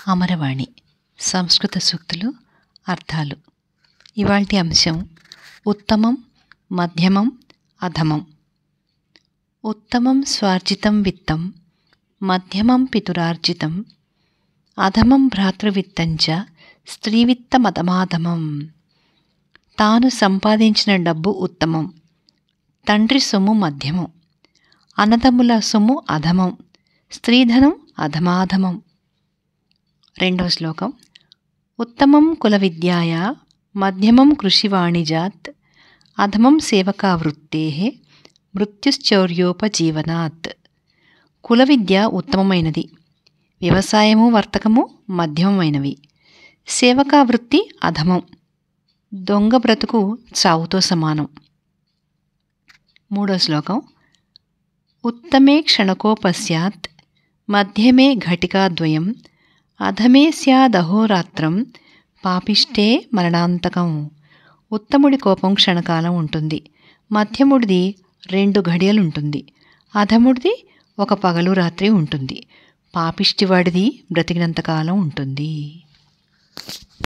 అమరవాణి సంస్కృత సూక్తులు అర్థాలు. ఇవాల్టి అంశం ఉత్తమం, మధ్యమం, అధమం. ఉత్తమం స్వార్జితం విత్తం, మధ్యమం పితురార్జితం, అధమం భ్రాతృవిత్తంచ స్త్రీవిత్తమధమాధమం. తాను సంపాదించిన డబ్బు ఉత్తమం, తండ్రి సొమ్ము మధ్యమం, అన్నదమ్ముల సొమ్ము అధమం, స్త్రీధనం అధమాధమం. రెండవ శ్లోకం. ఉత్తమం కుల విద్యాయా, మధ్యమం కృషివాణిజాత్, అధమం సేవకావృత్తేః, మృత్యుశ్చౌర్యోపజీవనాత్. కుల విద్య ఉత్తమమైనది, వ్యవసాయము వర్తకము మధ్యమమైనవి, సేవకావృత్తి అధమం, దొంగ బ్రతుకు చావుతో సమానం. మూడో శ్లోకం. ఉత్తమే క్షణకోపస్యాత్, మధ్యమే ఘటికాద్వయం, అధమే స్యాదహోరాత్రం, పాపిష్టే మరణాంతకం. ఉత్తముడి కోపం క్షణకాలం ఉంటుంది, మధ్యముడిది 2 ఘడియలుంటుంది, అధముడిది 1 పగలు రాత్రి ఉంటుంది, పాపిష్టివాడిది బ్రతికినంతకాలం ఉంటుంది.